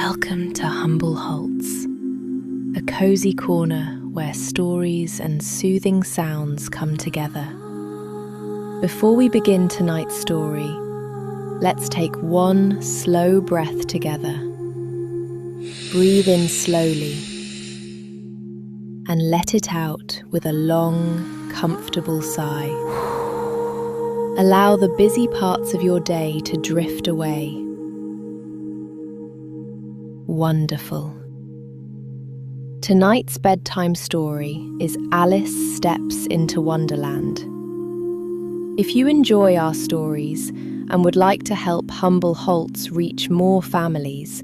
Welcome to Humble Halts, a cozy corner where stories and soothing sounds come together. Before we begin tonight's story, let's take one slow breath together. Breathe in slowly and let it out with a long, comfortable sigh. Allow the busy parts of your day to drift away. Wonderful. Tonight's bedtime story is Alice Steps into Wonderland. If you enjoy our stories and would like to help Humble Halts reach more families,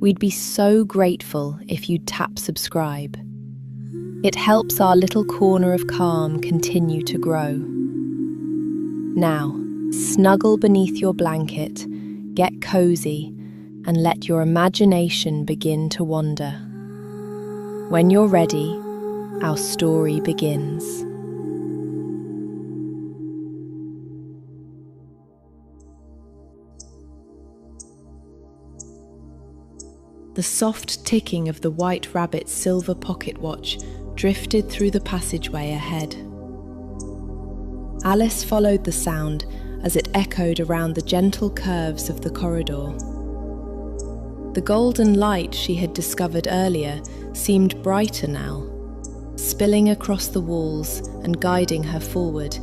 we'd be so grateful if you'd tap subscribe. It helps our little corner of calm continue to grow. Now, snuggle beneath your blanket, get cozy, and let your imagination begin to wander. When you're ready, our story begins. The soft ticking of the white rabbit's silver pocket watch drifted through the passageway ahead. Alice followed the sound as it echoed around the gentle curves of the corridor. The golden light she had discovered earlier seemed brighter now, spilling across the walls and guiding her forward.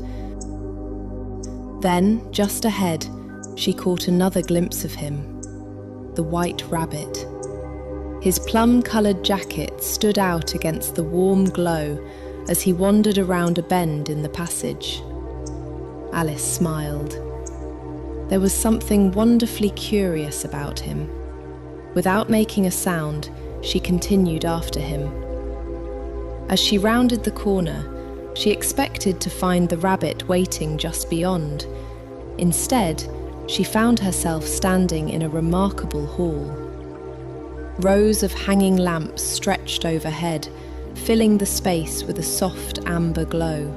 Then, just ahead, she caught another glimpse of him, the white rabbit. His plum-coloured jacket stood out against the warm glow as he wandered around a bend in the passage. Alice smiled. There was something wonderfully curious about him. Without making a sound, she continued after him. As she rounded the corner, she expected to find the rabbit waiting just beyond. Instead, she found herself standing in a remarkable hall. Rows of hanging lamps stretched overhead, filling the space with a soft amber glow.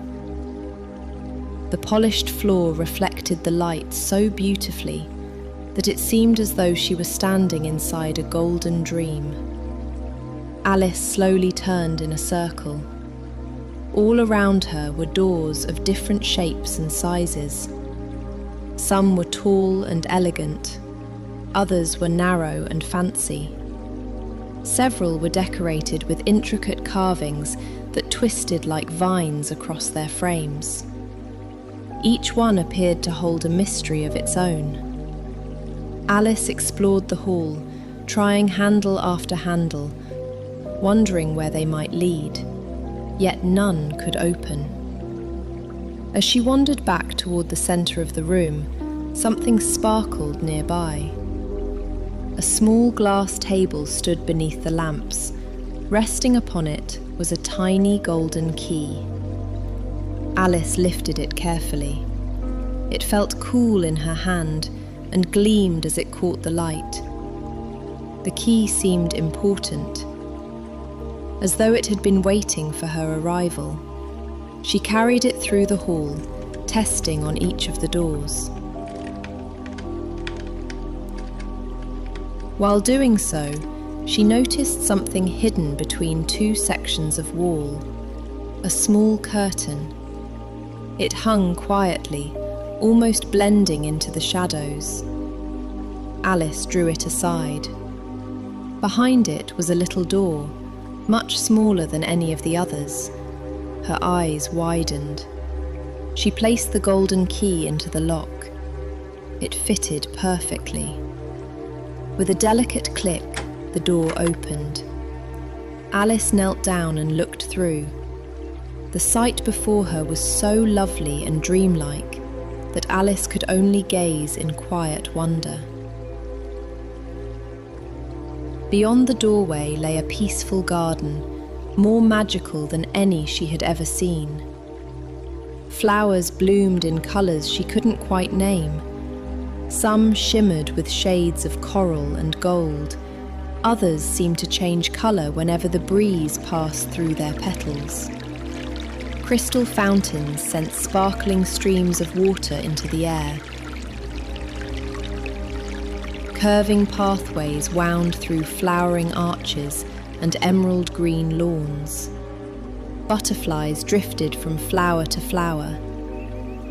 The polished floor reflected the light so beautifully that it seemed as though she was standing inside a golden dream. Alice slowly turned in a circle. All around her were doors of different shapes and sizes. Some were tall and elegant, others were narrow and fancy. Several were decorated with intricate carvings that twisted like vines across their frames. Each one appeared to hold a mystery of its own. Alice explored the hall, trying handle after handle, wondering where they might lead, yet none could open. As she wandered back toward the centre of the room, something sparkled nearby. A small glass table stood beneath the lamps. Resting upon it was a tiny golden key. Alice lifted it carefully. It felt cool in her hand and gleamed as it caught the light. The key seemed important, as though it had been waiting for her arrival. She carried it through the hall, testing on each of the doors. While doing so, she noticed something hidden between two sections of wall, a small curtain. It hung quietly, almost blending into the shadows. Alice drew it aside. Behind it was a little door, much smaller than any of the others. Her eyes widened. She placed the golden key into the lock. It fitted perfectly. With a delicate click, the door opened. Alice knelt down and looked through. The sight before her was so lovely and dreamlike that Alice could only gaze in quiet wonder. Beyond the doorway lay a peaceful garden, more magical than any she had ever seen. Flowers bloomed in colours she couldn't quite name. Some shimmered with shades of coral and gold. Others seemed to change colour whenever the breeze passed through their petals. Crystal fountains sent sparkling streams of water into the air. Curving pathways wound through flowering arches and emerald green lawns. Butterflies drifted from flower to flower.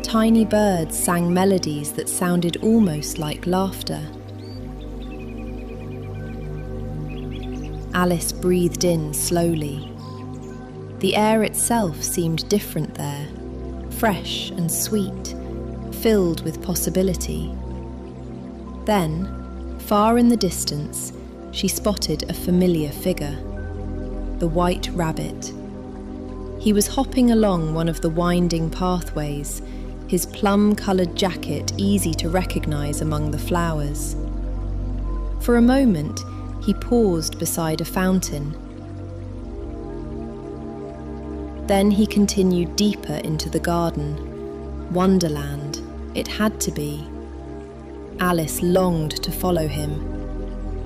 Tiny birds sang melodies that sounded almost like laughter. Alice breathed in slowly. The air itself seemed different there, fresh and sweet, filled with possibility. Then, far in the distance, she spotted a familiar figure, the white rabbit. He was hopping along one of the winding pathways, his plum-coloured jacket easy to recognise among the flowers. For a moment, he paused beside a fountain. Then he continued deeper into the garden. Wonderland, it had to be. Alice longed to follow him.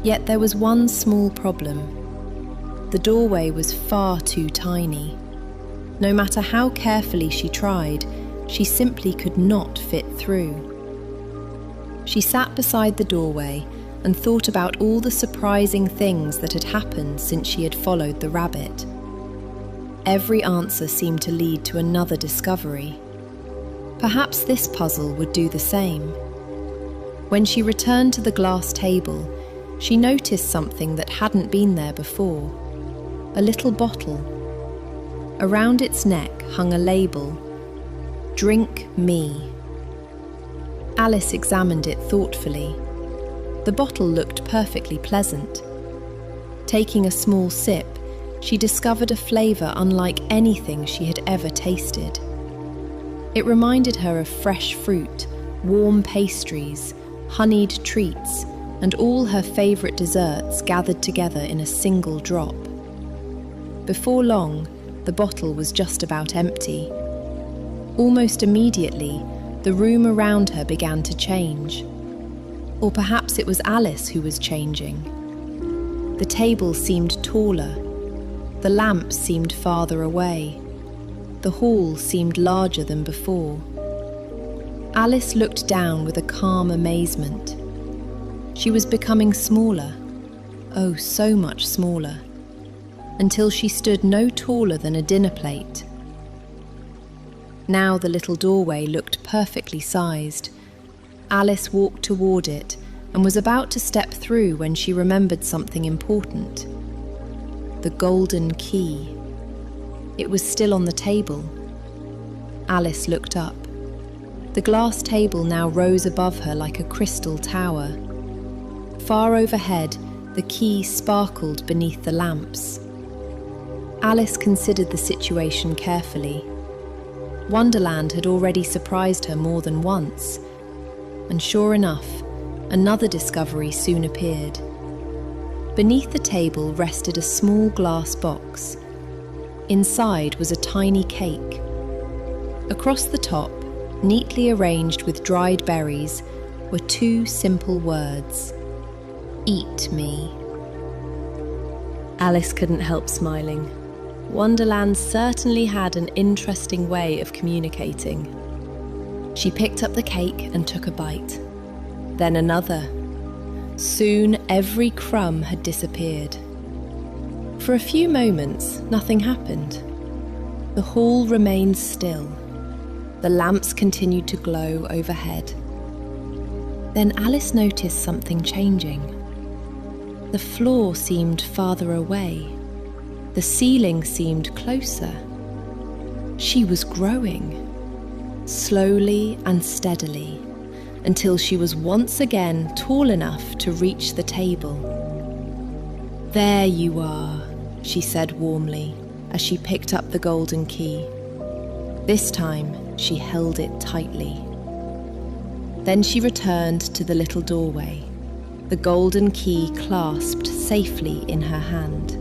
Yet there was one small problem. The doorway was far too tiny. No matter how carefully she tried, she simply could not fit through. She sat beside the doorway and thought about all the surprising things that had happened since she had followed the rabbit. Every answer seemed to lead to another discovery. Perhaps this puzzle would do the same. When she returned to the glass table, she noticed something that hadn't been there before. A little bottle. Around its neck hung a label, "Drink me." Alice examined it thoughtfully. The bottle looked perfectly pleasant. Taking a small sip, she discovered a flavour unlike anything she had ever tasted. It reminded her of fresh fruit, warm pastries, honeyed treats, and all her favourite desserts gathered together in a single drop. Before long, the bottle was just about empty. Almost immediately, the room around her began to change. Or perhaps it was Alice who was changing. The table seemed taller. The lamps seemed farther away. The hall seemed larger than before. Alice looked down with a calm amazement. She was becoming smaller, oh, so much smaller, until she stood no taller than a dinner plate. Now the little doorway looked perfectly sized. Alice walked toward it and was about to step through when she remembered something important. The golden key. It was still on the table. Alice looked up. The glass table now rose above her like a crystal tower. Far overhead, the key sparkled beneath the lamps. Alice considered the situation carefully. Wonderland had already surprised her more than once, and sure enough, another discovery soon appeared. Beneath the table rested a small glass box. Inside was a tiny cake. Across the top, neatly arranged with dried berries, were two simple words: "Eat me." Alice couldn't help smiling. Wonderland certainly had an interesting way of communicating. She picked up the cake and took a bite. Then another. Soon every crumb had disappeared. For a few moments, nothing happened. The hall remained still. The lamps continued to glow overhead. Then Alice noticed something changing. The floor seemed farther away. The ceiling seemed closer. She was growing, slowly and steadily, until she was once again tall enough to reach the table. "There you are," she said warmly as she picked up the golden key. This time, she held it tightly. Then she returned to the little doorway, the golden key clasped safely in her hand.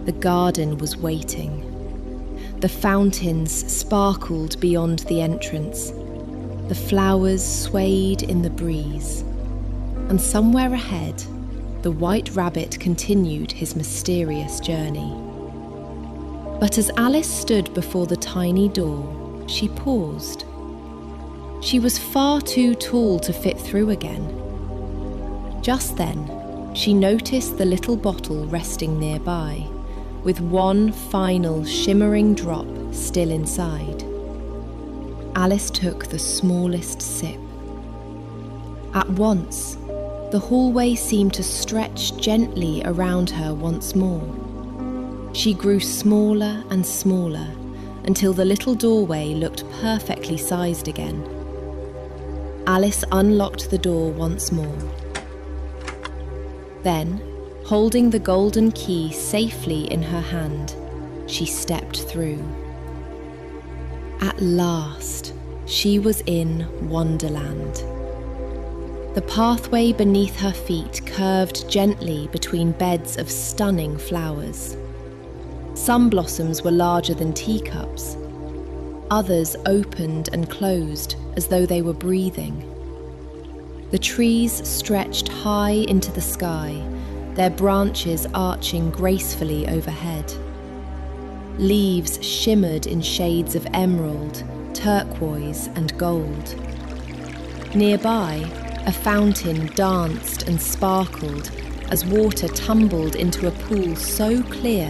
The garden was waiting. The fountains sparkled beyond the entrance. The flowers swayed in the breeze. And somewhere ahead, the white rabbit continued his mysterious journey. But as Alice stood before the tiny door, she paused. She was far too tall to fit through again. Just then, she noticed the little bottle resting nearby, with one final shimmering drop still inside. Alice took the smallest sip. At once, the hallway seemed to stretch gently around her once more. She grew smaller and smaller until the little doorway looked perfectly sized again. Alice unlocked the door once more. Then, holding the golden key safely in her hand, she stepped through. At last, she was in Wonderland. The pathway beneath her feet curved gently between beds of stunning flowers. Some blossoms were larger than teacups. Others opened and closed as though they were breathing. The trees stretched high into the sky, their branches arching gracefully overhead. Leaves shimmered in shades of emerald, turquoise, and gold. Nearby, a fountain danced and sparkled as water tumbled into a pool so clear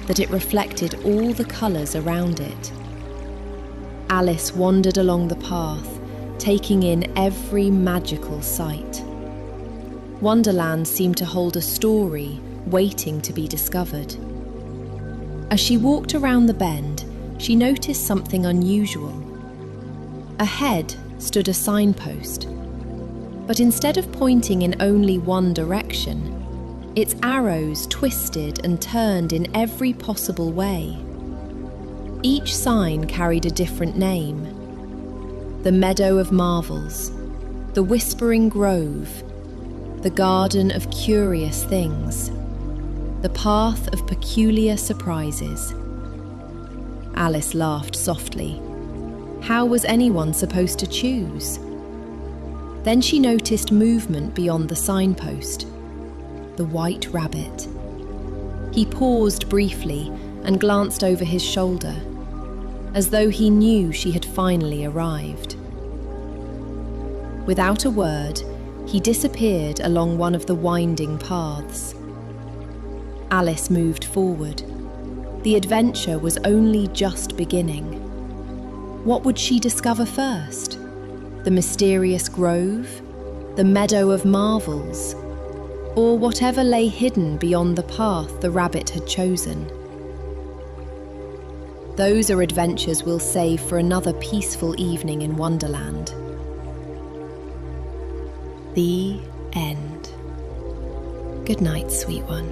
that it reflected all the colours around it. Alice wandered along the path, taking in every magical sight. Wonderland seemed to hold a story waiting to be discovered. As she walked around the bend, she noticed something unusual. Ahead stood a signpost, but instead of pointing in only one direction, its arrows twisted and turned in every possible way. Each sign carried a different name: the Meadow of Marvels, the Whispering Grove, the Garden of Curious Things, the Path of Peculiar Surprises. Alice laughed softly. How was anyone supposed to choose? Then she noticed movement beyond the signpost. The white rabbit. He paused briefly and glanced over his shoulder, as though he knew she had finally arrived. Without a word, he disappeared along one of the winding paths. Alice moved forward. The adventure was only just beginning. What would she discover first? The mysterious grove? The Meadow of Marvels? Or whatever lay hidden beyond the path the rabbit had chosen? Those are adventures we'll save for another peaceful evening in Wonderland. The end. Good night, sweet one.